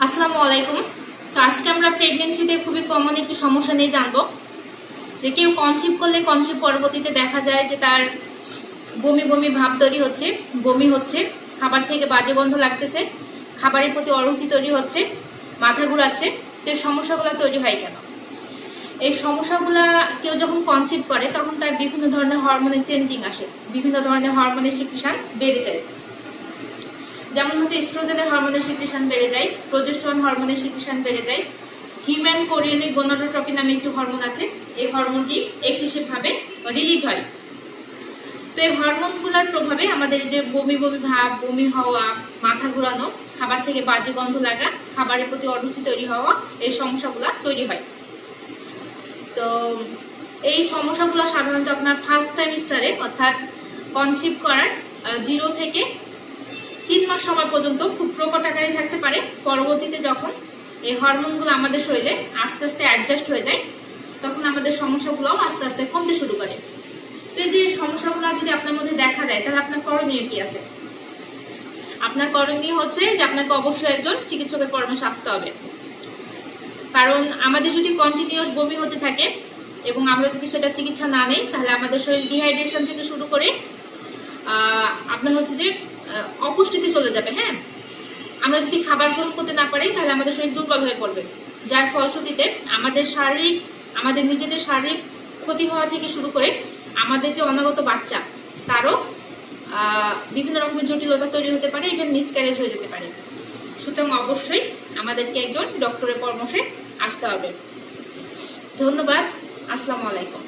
আসসালামু আলাইকুম। তো আজকে আমরা প্রেগনেন্সিতে খুবই কমন একটি সমস্যা নিয়ে জানবো যে কেউ কনসিভ করলে কনসিভ পরবর্তীতে দেখা যায় যে তার বমি বমি ভাব তৈরি হচ্ছে, বমি হচ্ছে, খাবার থেকে বাজে গন্ধ লাগতেছে, খাবারের প্রতি অরুচি তৈরি হচ্ছে, মাথা ঘুরাচ্ছে। তো এই সমস্যাগুলো তৈরি হয় কেন? এই সমস্যাগুলা কেউ যখন কনসিভ করে তখন তার বিভিন্ন ধরনের হরমোনের চেঞ্জিং আসে, বিভিন্ন ধরনের হরমোনের সিক্রেশন বেড়ে যায়। যেমন হচ্ছে এস্ট্রোজেনের হরমোনের সিক্রেশন বেড়ে যায়, প্রোজেস্টেরন হরমোনের সিক্রেশন বেড়ে যায়, হিউম্যান কোরিয়ানিক গোনাডোট্রপিন নামে একটি হরমোন আছে, এই হরমোনটি এক্সেসিভ ভাবে রিলিজ হয়। তো এই হরমোনগুলোর প্রভাবে আমাদের যে বমি বমি ভাব, বমি হওয়া, মাথা ঘোরানো, খাবার থেকে বাজে গন্ধ লাগা, খাবারের প্রতি অরুচি তৈরি হওয়া, এই সমস্যাগুলো তৈরি হয়। তো এই সমস্যাগুলো সাধারণত আপনার ফার্স্ট টাইমিস্টারে অর্থাৎ কনসিভ করার 0 থেকে 3 মাস সময় পর্যন্ত খুব প্রকট আকারে থাকতে পারে। পরবর্তীতে যখন এই হরমোনগুলো আমাদের শরীরে আস্তে আস্তে অ্যাডজাস্ট হয়ে যায় তখন আমাদের সমস্যাগুলো আস্তে আস্তে কমতে শুরু করে। তো এই যে সমস্যাগুলো যদি আপনার মধ্যে দেখা দেয় তাহলে আপনার করণীয় কি আছে? আপনার করণীয় হচ্ছে যে আপনাকে অবশ্যই একজন চিকিৎসকের পরামর্শে আসতে হবে। কারণ আমাদের যদি কন্টিনিউয়াস বমি হতে থাকে এবং আমরা যদি সেটা চিকিৎসা না নেই তাহলে আমাদের শরীর ডিহাইড্রেশন থেকে শুরু করে আপনার হচ্ছে যে অপুষ্টিতে চলে যাবে। হ্যাঁ, আমরা যদি খাবার গ্রহণ করতে না পারি তাহলে আমাদের শরীর দুর্বল হয়ে পড়বে, যার ফলশ্রুতিতে আমাদের নিজেদের শারীরিক ক্ষতি হওয়া থেকে শুরু করে আমাদের যে অনাগত বাচ্চা তারও বিভিন্ন রকমের জটিলতা তৈরি হতে পারে, ইভেন মিসক্যারেজ হয়ে যেতে পারে। সুতরাং অবশ্যই আমাদেরকে একজন ডক্টরের পরামর্শে আসতে হবে। ধন্যবাদ। আসসালামু আলাইকুম।